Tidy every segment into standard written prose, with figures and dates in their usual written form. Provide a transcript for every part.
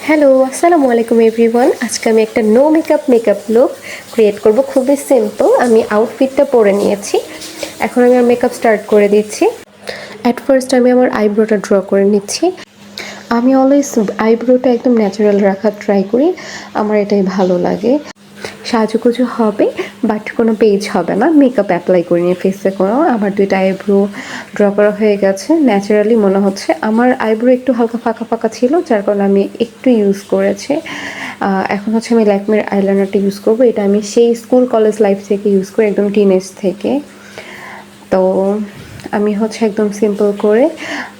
Hello, আসসালামু আলাইকুম everyone. আজকে আমি একটা নো মেকআপ লুক ক্রিয়েট করব। খুবই সিম্পল। আমি আউটফিটটা পরে নিয়েছি। এখন আমি আমার মেকআপ স্টার্ট করে দিচ্ছি। অ্যাট ফার্স্ট আমি আমার আইব্রোটা ড্র করে নিচ্ছি। আমি অলওয়েজ আইব্রোটা একদম ন্যাচারাল রাখার ট্রাই করি। আমার এটাই ভালো লাগে। সাজুগুজু হবে বাট কোনো পেজ হবে না। মেকআপ অ্যাপ্লাই করিনি ফেসে কোনো। আমার দুইটা আইব্রো ড্র করা হয়ে গেছে। ন্যাচারালি মনে হচ্ছে। আমার আইব্রো একটু হালকা ফাঁকা ফাঁকা ছিল, যার কারণে আমি একটু ইউজ করেছি। এখন হচ্ছে আমি ল্যাকমির আইলাইনারটা ইউজ করবো। এটা আমি সেই স্কুল কলেজ লাইফ থেকে ইউজ করি, একদম টিনেজ থেকে। তো আমি হচ্ছে একদম সিম্পল করে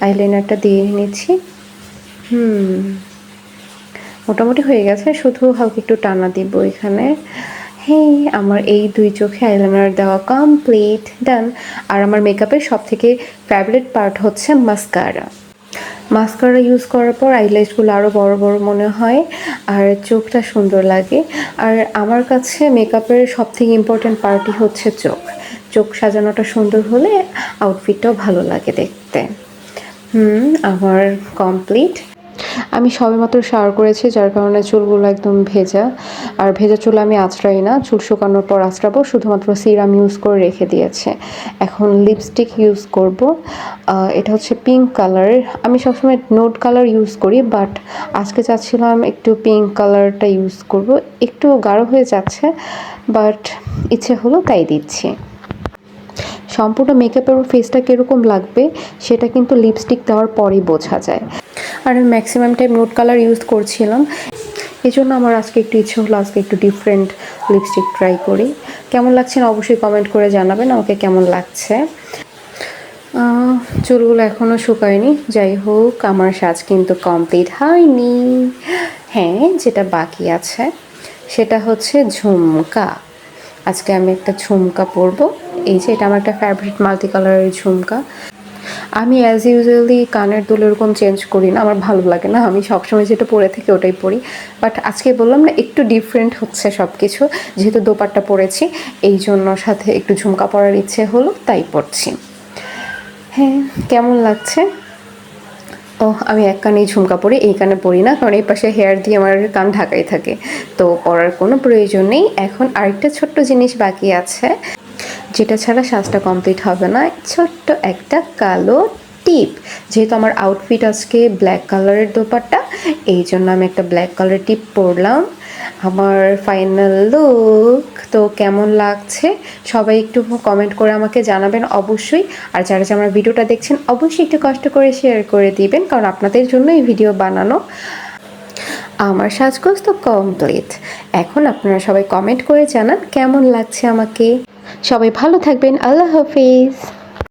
আইলাইনারটা দিয়ে নিচ্ছি। মোটামুটি হয়ে গেছে, শুধু হালকা একটু টানা দিব এখানে। হ্যাঁ, আমার এই দুই চোখে আইলাইনার দেওয়া কমপ্লিট, ডান। আর আমার মেকআপের সব থেকে ফেভারিট পার্ট হচ্ছে মাস্কারা। মাস্কারা ইউজ করার পর আইল্যাশগুলো আরও বড় বড় মনে হয় আর চোখটা সুন্দর লাগে। আর আমার কাছে মেকআপের সব থেকে ইম্পর্ট্যান্ট পার্টই হচ্ছে চোখ। চোখ সাজানোটা সুন্দর হলে আউটফিটটাও ভালো লাগে দেখতে। আমার কমপ্লিট। আমি সবেমাত্র শাওয়ার করেছি, যার কারণে চুলগুলো একদম ভেজা। আর ভেজা চুল আমি আঁচড়াই না, চুল শুকানোর পর আঁচড়াবো। শুধুমাত্র সিরাম ইউজ করে রেখে দিয়েছে। এখন লিপস্টিক ইউজ করব। এটা হচ্ছে পিঙ্ক কালার। আমি সবসময় নোট কালার ইউজ করি, বাট আজকে চাচ্ছিলাম একটু পিঙ্ক কালারটা ইউজ করব। একটু গাঢ় হয়ে যাচ্ছে, বাট ইচ্ছে হলো তাই দিচ্ছি। সম্পূর্ণ মেকআপের ফেসটা কীরকম লাগবে সেটা কিন্তু লিপস্টিক দেওয়ার পরেই বোঝা যায়। আর আমি maximum time note colour use করছিলাম, এই জন্য আমার আজকে একটু ইচ্ছে হলো আজকে একটু ডিফারেন্ট লিপস্টিক ট্রাই করি। কেমন লাগছে না অবশ্যই কমেন্ট করে জানাবেন আমাকে কেমন লাগছে। চুলগুলো এখনও শুকায়নি। যাই হোক, আমার সাজ কিন্তু কমপ্লিট হয়নি। হ্যাঁ, যেটা বাকি আছে সেটা হচ্ছে ঝুমকা। আজকে আমি একটা ঝুমকা পরবো। এই যে এটা আমার একটা ফেভারিট মাল্টি কালারের ঝুমকা। আমি অ্যাজ ইউজুয়ালি কানের দুল এরকম চেঞ্জ করি না, আমার ভালো লাগে না। আমি সবসময় যেটা পরে থাকি ওটাই পরি। বাট আজকে বললাম না, একটু ডিফারেন্ট হচ্ছে সব কিছু। যেহেতু দোপাট্টা পরেছি, এই জন্য সাথে একটু ঝুমকা পরার ইচ্ছে হলো, তাই পরছি। হ্যাঁ, কেমন লাগছে? ও, আমি এক কানেই ঝুমকা পরি, এই কানে পরি না, কারণ এই পাশে হেয়ার দিয়ে আমার কান ঢাকাই থাকে। তো পরার কোনো প্রয়োজন নেই। এখন আরেকটা ছোট্ট জিনিস বাকি আছে, যেটা ছাড়া সাজটা কমপ্লিট হবে না। ছোট্ট একটা কালো টিপ। যেহেতু আমার আউটফিট আজকে ব্ল্যাক কালারের দোপাট্টা, এই জন্য আমি একটা ব্ল্যাক কালার টিপ পরলাম। আমার ফাইনাল লুক তো কেমন লাগছে সবাই একটু কমেন্ট করে আমাকে জানাবেন অবশ্যই। আর যারা আমার ভিডিওটা দেখছেন অবশ্যই একটু কষ্ট করে শেয়ার করে দিবেন, কারণ আপনাদের জন্য এই ভিডিও বানানো। আমার সাজগোজ তো কমপ্লিট। এখন আপনারা সবাই কমেন্ট করে জানান কেমন লাগছে আমাকে। সবাই ভালো থাকবেন। আল্লাহ হাফিজ।